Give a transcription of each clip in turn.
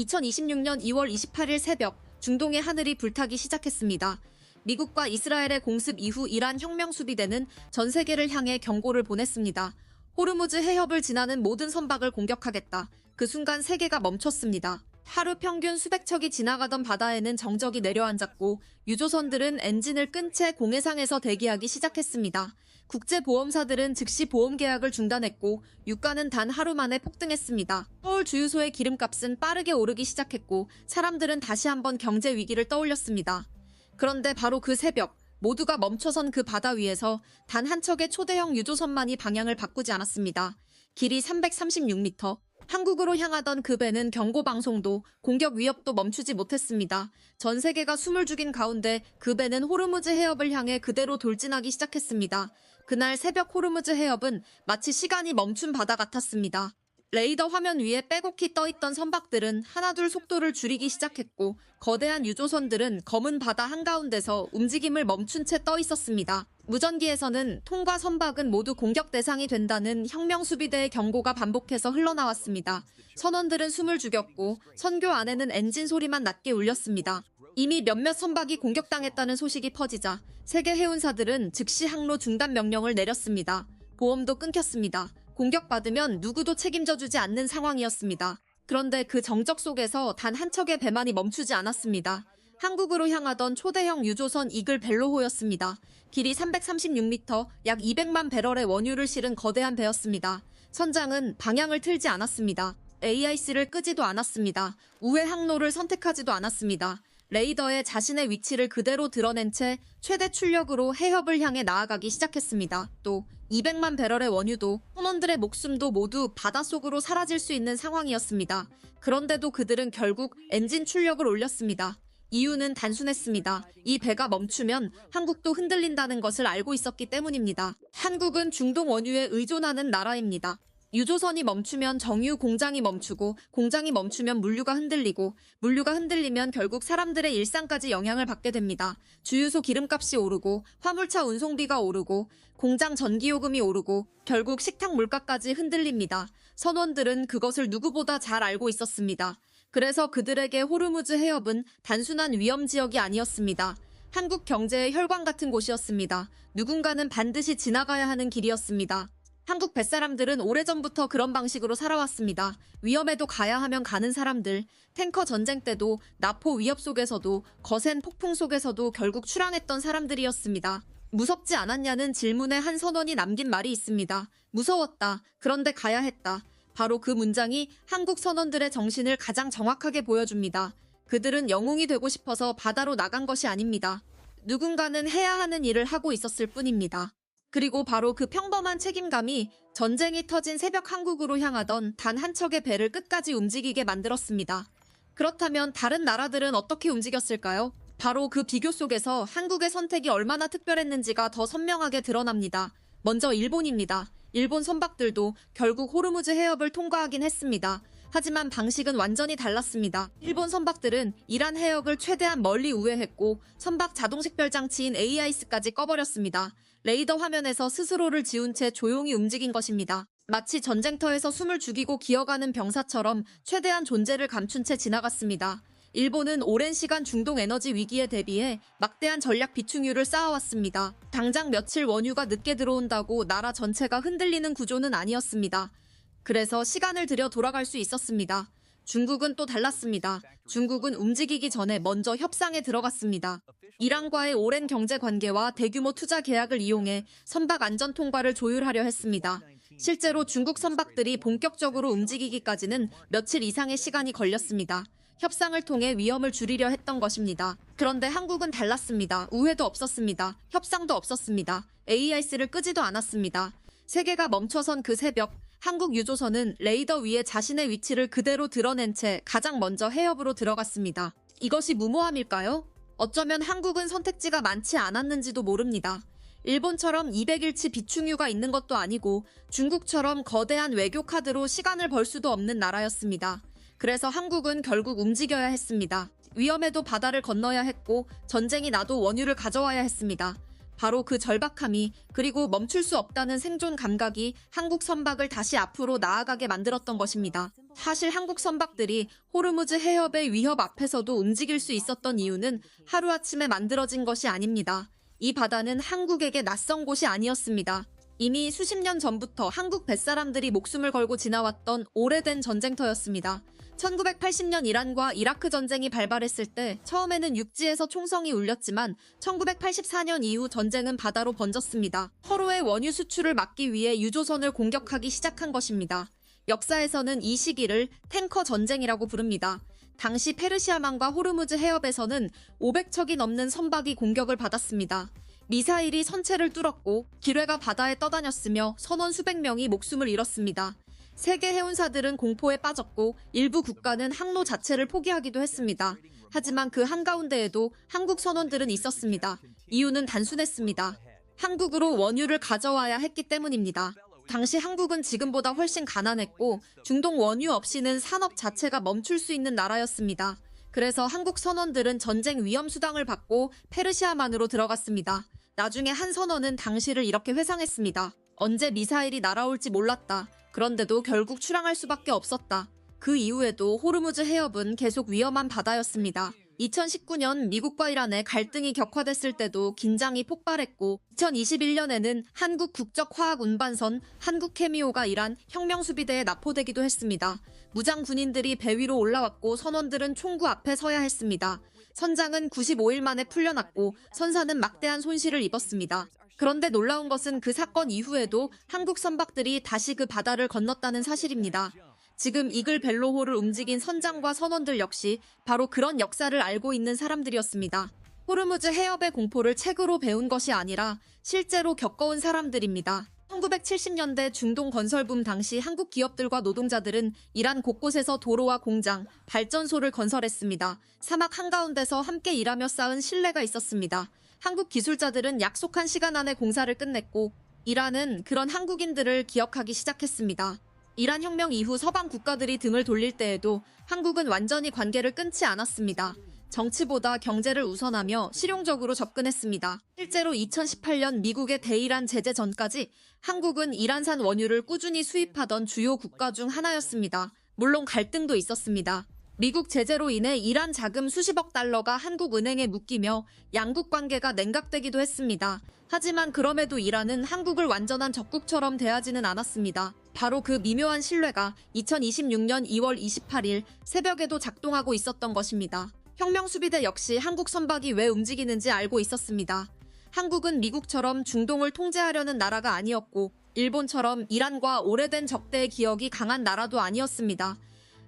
2026년 2월 28일 새벽 중동의 하늘이 불타기 시작했습니다. 미국과 이스라엘의 공습 이후 이란 혁명 수비대는 전 세계를 향해 경고를 보냈습니다. 호르무즈 해협을 지나는 모든 선박을 공격하겠다. 그 순간 세계가 멈췄습니다. 하루 평균 수백 척이 지나가던 바다에는 정적이 내려앉았고 유조선들은 엔진을 끈 채 공해상에서 대기하기 시작했습니다. 국제보험사들은 즉시 보험 계약을 중단했고 유가는 단 하루 만에 폭등했습니다. 서울 주유소의 기름값은 빠르게 오르기 시작했고 사람들은 다시 한번 경제 위기를 떠올렸습니다. 그런데 바로 그 새벽 모두가 멈춰선 그 바다 위에서 단 한 척의 초대형 유조선만이 방향을 바꾸지 않았습니다. 길이 336m, 한국으로 향하던 그 배는 경고방송도 공격 위협도 멈추지 못했습니다. 전 세계가 숨을 죽인 가운데 그 배는 호르무즈 해협을 향해 그대로 돌진하기 시작했습니다. 그날 새벽 호르무즈 해협은 마치 시간이 멈춘 바다 같았습니다. 레이더 화면 위에 빼곡히 떠있던 선박들은 하나둘 속도를 줄이기 시작했고 거대한 유조선들은 검은 바다 한가운데서 움직임을 멈춘 채 떠있었습니다. 무전기에서는 통과 선박은 모두 공격 대상이 된다는 혁명수비대의 경고가 반복해서 흘러나왔습니다. 선원들은 숨을 죽였고 선교 안에는 엔진 소리만 낮게 울렸습니다. 이미 몇몇 선박이 공격당했다는 소식이 퍼지자 세계 해운사들은 즉시 항로 중단 명령을 내렸습니다. 보험도 끊겼습니다. 공격받으면 누구도 책임져주지 않는 상황이었습니다. 그런데 그 정적 속에서 단 한 척의 배만이 멈추지 않았습니다. 한국으로 향하던 초대형 유조선 이글 벨로호였습니다. 길이 336m, 약 200만 배럴의 원유를 실은 거대한 배였습니다. 선장은 방향을 틀지 않았습니다. AIC를 끄지도 않았습니다. 우회 항로를 선택하지도 않았습니다. 레이더에 자신의 위치를 그대로 드러낸 채 최대 출력으로 해협을 향해 나아가기 시작했습니다. 또 200만 배럴의 원유도 선원들의 목숨도 모두 바닷속으로 사라질 수 있는 상황이었습니다. 그런데도 그들은 결국 엔진 출력을 올렸습니다. 이유는 단순했습니다. 이 배가 멈추면 한국도 흔들린다는 것을 알고 있었기 때문입니다. 한국은 중동 원유에 의존하는 나라입니다. 유조선이 멈추면 정유 공장이 멈추고 공장이 멈추면 물류가 흔들리고 물류가 흔들리면 결국 사람들의 일상까지 영향을 받게 됩니다. 주유소 기름값이 오르고 화물차 운송비가 오르고 공장 전기요금이 오르고 결국 식탁 물가까지 흔들립니다. 선원들은 그것을 누구보다 잘 알고 있었습니다. 그래서 그들에게 호르무즈 해협은 단순한 위험 지역이 아니었습니다. 한국 경제의 혈관 같은 곳이었습니다. 누군가는 반드시 지나가야 하는 길이었습니다. 한국 뱃사람들은 오래전부터 그런 방식으로 살아왔습니다. 위험에도 가야 하면 가는 사람들, 탱커 전쟁 때도 나포 위협 속에서도 거센 폭풍 속에서도 결국 출항했던 사람들이었습니다. 무섭지 않았냐는 질문에 한 선원이 남긴 말이 있습니다. 무서웠다. 그런데 가야 했다. 바로 그 문장이 한국 선원들의 정신을 가장 정확하게 보여줍니다. 그들은 영웅이 되고 싶어서 바다로 나간 것이 아닙니다. 누군가는 해야 하는 일을 하고 있었을 뿐입니다. 그리고 바로 그 평범한 책임감이 전쟁이 터진 새벽 한국으로 향하던 단 한 척의 배를 끝까지 움직이게 만들었습니다. 그렇다면 다른 나라들은 어떻게 움직였을까요? 바로 그 비교 속에서 한국의 선택이 얼마나 특별했는지가 더 선명하게 드러납니다. 먼저 일본입니다. 일본 선박들도 결국 호르무즈 해협을 통과하긴 했습니다. 하지만 방식은 완전히 달랐습니다. 일본 선박들은 이란 해역을 최대한 멀리 우회했고 선박 자동식별 장치인 AIS까지 꺼버렸습니다. 레이더 화면에서 스스로를 지운 채 조용히 움직인 것입니다. 마치 전쟁터에서 숨을 죽이고 기어가는 병사처럼 최대한 존재를 감춘 채 지나갔습니다. 일본은 오랜 시간 중동 에너지 위기에 대비해 막대한 전략 비축유를 쌓아왔습니다. 당장 며칠 원유가 늦게 들어온다고 나라 전체가 흔들리는 구조는 아니었습니다. 그래서 시간을 들여 돌아갈 수 있었습니다. 중국은 또 달랐습니다. 중국은 움직이기 전에 먼저 협상에 들어갔습니다. 이란과의 오랜 경제 관계와 대규모 투자 계약을 이용해 선박 안전 통과를 조율하려 했습니다. 실제로 중국 선박들이 본격적으로 움직이기까지는 며칠 이상의 시간이 걸렸습니다. 협상을 통해 위험을 줄이려 했던 것입니다. 그런데 한국은 달랐습니다. 우회도 없었습니다. 협상도 없었습니다. AIS를 끄지도 않았습니다. 세계가 멈춰선 그 새벽, 한국 유조선은 레이더 위에 자신의 위치를 그대로 드러낸 채 가장 먼저 해협으로 들어갔습니다. 이것이 무모함일까요? 어쩌면 한국은 선택지가 많지 않았는지도 모릅니다. 일본처럼 200일치 비축유가 있는 것도 아니고 중국처럼 거대한 외교 카드로 시간을 벌 수도 없는 나라였습니다. 그래서 한국은 결국 움직여야 했습니다. 위험해도 바다를 건너야 했고 전쟁이 나도 원유를 가져와야 했습니다. 바로 그 절박함이 그리고 멈출 수 없다는 생존 감각이 한국 선박을 다시 앞으로 나아가게 만들었던 것입니다. 사실 한국 선박들이 호르무즈 해협의 위협 앞에서도 움직일 수 있었던 이유는 하루아침에 만들어진 것이 아닙니다. 이 바다는 한국에게 낯선 곳이 아니었습니다. 이미 수십 년 전부터 한국 뱃사람들이 목숨을 걸고 지나왔던 오래된 전쟁터였습니다. 1980년 이란과 이라크 전쟁이 발발했을 때 처음에는 육지에서 총성이 울렸지만 1984년 이후 전쟁은 바다로 번졌습니다. 서로의 원유 수출을 막기 위해 유조선을 공격하기 시작한 것입니다. 역사에서는 이 시기를 탱커 전쟁이라고 부릅니다. 당시 페르시아만과 호르무즈 해협에서는 500척이 넘는 선박이 공격을 받았습니다. 미사일이 선체를 뚫었고 기뢰가 바다에 떠다녔으며 선원 수백 명이 목숨을 잃었습니다. 세계 해운사들은 공포에 빠졌고 일부 국가는 항로 자체를 포기하기도 했습니다. 하지만 그 한가운데에도 한국 선원들은 있었습니다. 이유는 단순했습니다. 한국으로 원유를 가져와야 했기 때문입니다. 당시 한국은 지금보다 훨씬 가난했고 중동 원유 없이는 산업 자체가 멈출 수 있는 나라였습니다. 그래서 한국 선원들은 전쟁 위험 수당을 받고 페르시아만으로 들어갔습니다. 나중에 한 선원은 당시를 이렇게 회상했습니다. 언제 미사일이 날아올지 몰랐다. 그런데도 결국 출항할 수밖에 없었다. 그 이후에도 호르무즈 해협은 계속 위험한 바다였습니다. 2019년 미국과 이란의 갈등이 격화됐을 때도 긴장이 폭발했고 2021년에는 한국 국적화학운반선 한국케미오가 이란 혁명수비대에 납포되기도 했습니다. 무장 군인들이 배 위로 올라왔고 선원들은 총구 앞에 서야 했습니다. 선장은 95일 만에 풀려났고 선사는 막대한 손실을 입었습니다. 그런데 놀라운 것은 그 사건 이후에도 한국 선박들이 다시 그 바다를 건넜다는 사실입니다. 지금 이글 벨로호를 움직인 선장과 선원들 역시 바로 그런 역사를 알고 있는 사람들이었습니다. 호르무즈 해협의 공포를 책으로 배운 것이 아니라 실제로 겪어온 사람들입니다. 1970년대 중동 건설붐 당시 한국 기업들과 노동자들은 이란 곳곳에서 도로와 공장, 발전소를 건설했습니다. 사막 한가운데서 함께 일하며 쌓은 신뢰가 있었습니다. 한국 기술자들은 약속한 시간 안에 공사를 끝냈고 이란은 그런 한국인들을 기억하기 시작했습니다. 이란 혁명 이후 서방 국가들이 등을 돌릴 때에도 한국은 완전히 관계를 끊지 않았습니다. 정치보다 경제를 우선하며 실용적으로 접근했습니다. 실제로 2018년 미국의 대이란 제재 전까지 한국은 이란산 원유를 꾸준히 수입하던 주요 국가 중 하나였습니다. 물론 갈등도 있었습니다. 미국 제재로 인해 이란 자금 수십억 달러가 한국 은행에 묶이며 양국 관계가 냉각되기도 했습니다. 하지만 그럼에도 이란은 한국을 완전한 적국처럼 대하지는 않았습니다. 바로 그 미묘한 신뢰가 2026년 2월 28일 새벽에도 작동하고 있었던 것입니다. 혁명수비대 역시 한국 선박이 왜 움직이는지 알고 있었습니다. 한국은 미국처럼 중동을 통제하려는 나라가 아니었고 일본처럼 이란과 오래된 적대의 기억이 강한 나라도 아니었습니다.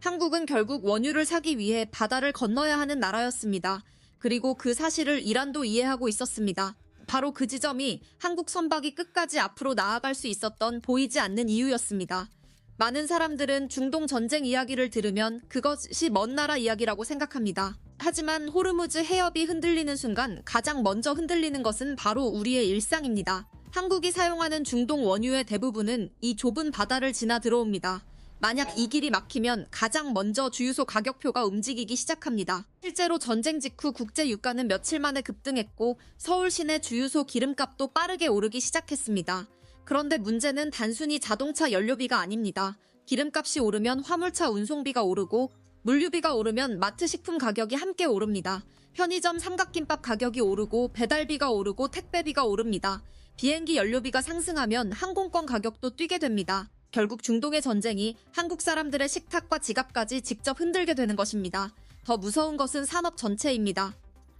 한국은 결국 원유를 사기 위해 바다를 건너야 하는 나라였습니다. 그리고 그 사실을 이란도 이해하고 있었습니다. 바로 그 지점이 한국 선박이 끝까지 앞으로 나아갈 수 있었던 보이지 않는 이유였습니다. 많은 사람들은 중동 전쟁 이야기를 들으면 그것이 먼 나라 이야기라고 생각합니다. 하지만 호르무즈 해협이 흔들리는 순간 가장 먼저 흔들리는 것은 바로 우리의 일상입니다. 한국이 사용하는 중동 원유의 대부분은 이 좁은 바다를 지나 들어옵니다. 만약 이 길이 막히면 가장 먼저 주유소 가격표가 움직이기 시작합니다. 실제로 전쟁 직후 국제 유가는 며칠 만에 급등했고 서울 시내 주유소 기름값도 빠르게 오르기 시작했습니다. 그런데 문제는 단순히 자동차 연료비가 아닙니다. 기름값이 오르면 화물차 운송비가 오르고 물류비가 오르면 마트 식품 가격이 함께 오릅니다. 편의점 삼각김밥 가격이 오르고 배달비가 오르고 택배비가 오릅니다. 비행기 연료비가 상승하면 항공권 가격도 뛰게 됩니다. 결국 중동의 전쟁이 한국 사람들의 식탁과 지갑까지 직접 흔들게 되는 것입니다. 더 무서운 것은 산업 전체입니다.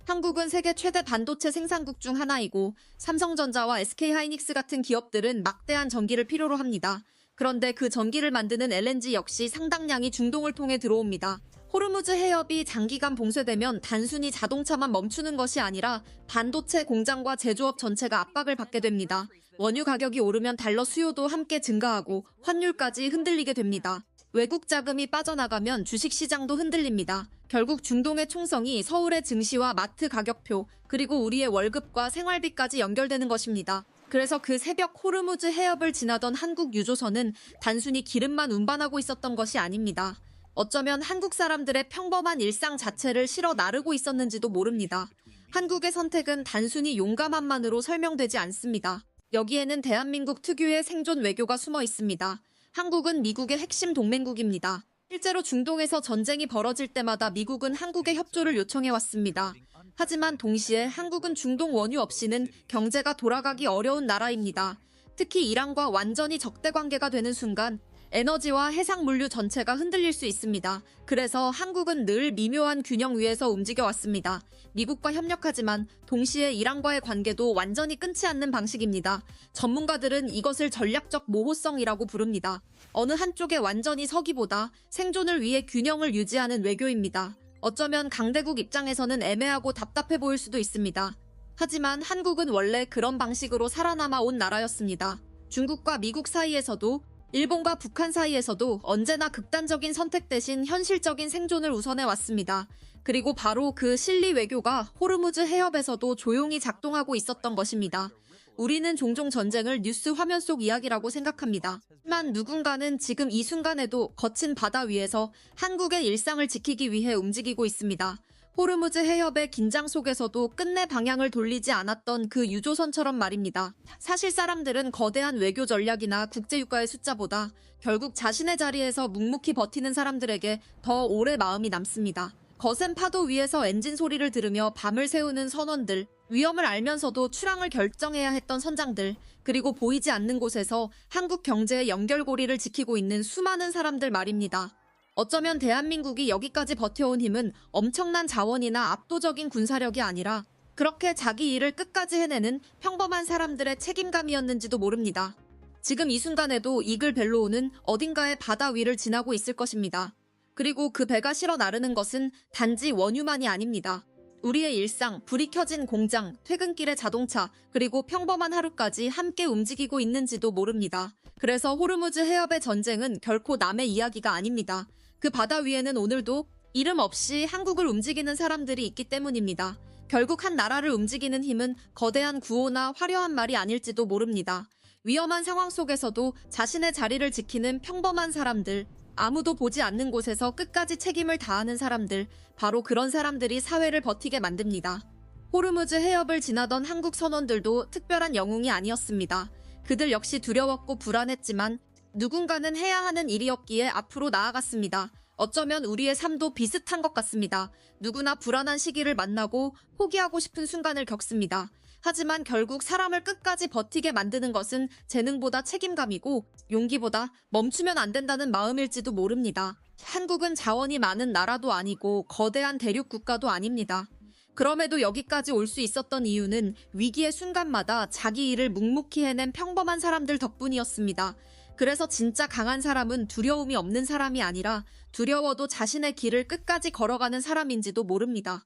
한국은 세계 최대 반도체 생산국 중 하나이고 삼성전자와 SK하이닉스 같은 기업들은 막대한 전기를 필요로 합니다. 그런데 그 전기를 만드는 LNG 역시 상당량이 중동을 통해 들어옵니다. 호르무즈 해협이 장기간 봉쇄되면 단순히 자동차만 멈추는 것이 아니라 반도체 공장과 제조업 전체가 압박을 받게 됩니다. 원유 가격이 오르면 달러 수요도 함께 증가하고 환율까지 흔들리게 됩니다. 외국 자금이 빠져나가면 주식시장도 흔들립니다. 결국 중동의 총성이 서울의 증시와 마트 가격표 그리고 우리의 월급과 생활비까지 연결되는 것입니다. 그래서 그 새벽 호르무즈 해협을 지나던 한국 유조선은 단순히 기름만 운반하고 있었던 것이 아닙니다. 어쩌면 한국 사람들의 평범한 일상 자체를 실어 나르고 있었는지도 모릅니다. 한국의 선택은 단순히 용감함만으로 설명되지 않습니다. 여기에는 대한민국 특유의 생존 외교가 숨어 있습니다. 한국은 미국의 핵심 동맹국입니다. 실제로 중동에서 전쟁이 벌어질 때마다 미국은 한국에 협조를 요청해 왔습니다. 하지만 동시에 한국은 중동 원유 없이는 경제가 돌아가기 어려운 나라입니다. 특히 이란과 완전히 적대 관계가 되는 순간 에너지와 해상 물류 전체가 흔들릴 수 있습니다. 그래서 한국은 늘 미묘한 균형 위에서 움직여 왔습니다. 미국과 협력하지만 동시에 이란과의 관계도 완전히 끊지 않는 방식입니다. 전문가들은 이것을 전략적 모호성이라고 부릅니다. 어느 한쪽에 완전히 서기보다 생존을 위해 균형을 유지하는 외교입니다. 어쩌면 강대국 입장에서는 애매하고 답답해 보일 수도 있습니다. 하지만 한국은 원래 그런 방식으로 살아남아 온 나라였습니다. 중국과 미국 사이에서도 일본과 북한 사이에서도 언제나 극단적인 선택 대신 현실적인 생존을 우선해 왔습니다. 그리고 바로 그 실리 외교가 호르무즈 해협에서도 조용히 작동하고 있었던 것입니다. 우리는 종종 전쟁을 뉴스 화면 속 이야기라고 생각합니다. 하지만 누군가는 지금 이 순간에도 거친 바다 위에서 한국의 일상을 지키기 위해 움직이고 있습니다. 호르무즈 해협의 긴장 속에서도 끝내 방향을 돌리지 않았던 그 유조선처럼 말입니다. 사실 사람들은 거대한 외교 전략이나 국제유가의 숫자보다 결국 자신의 자리에서 묵묵히 버티는 사람들에게 더 오래 마음이 남습니다. 거센 파도 위에서 엔진 소리를 들으며 밤을 새우는 선원들, 위험을 알면서도 출항을 결정해야 했던 선장들, 그리고 보이지 않는 곳에서 한국 경제의 연결고리를 지키고 있는 수많은 사람들 말입니다. 어쩌면 대한민국이 여기까지 버텨온 힘은 엄청난 자원이나 압도적인 군사력이 아니라 그렇게 자기 일을 끝까지 해내는 평범한 사람들의 책임감이었는지도 모릅니다. 지금 이 순간에도 이글 벨로우는 어딘가의 바다 위를 지나고 있을 것입니다. 그리고 그 배가 실어 나르는 것은 단지 원유만이 아닙니다. 우리의 일상, 불이 켜진 공장, 퇴근길의 자동차, 그리고 평범한 하루까지 함께 움직이고 있는지도 모릅니다. 그래서 호르무즈 해협의 전쟁은 결코 남의 이야기가 아닙니다. 그 바다 위에는 오늘도 이름 없이 한국을 움직이는 사람들이 있기 때문입니다. 결국 한 나라를 움직이는 힘은 거대한 구호나 화려한 말이 아닐지도 모릅니다. 위험한 상황 속에서도 자신의 자리를 지키는 평범한 사람들, 아무도 보지 않는 곳에서 끝까지 책임을 다하는 사람들, 바로 그런 사람들이 사회를 버티게 만듭니다. 호르무즈 해협을 지나던 한국 선원들도 특별한 영웅이 아니었습니다. 그들 역시 두려웠고 불안했지만 누군가는 해야 하는 일이었기에 앞으로 나아갔습니다. 어쩌면 우리의 삶도 비슷한 것 같습니다. 누구나 불안한 시기를 만나고 포기하고 싶은 순간을 겪습니다. 하지만 결국 사람을 끝까지 버티게 만드는 것은 재능보다 책임감이고 용기보다 멈추면 안 된다는 마음일지도 모릅니다. 한국은 자원이 많은 나라도 아니고 거대한 대륙 국가도 아닙니다. 그럼에도 여기까지 올 수 있었던 이유는 위기의 순간마다 자기 일을 묵묵히 해낸 평범한 사람들 덕분이었습니다. 그래서 진짜 강한 사람은 두려움이 없는 사람이 아니라 두려워도 자신의 길을 끝까지 걸어가는 사람인지도 모릅니다.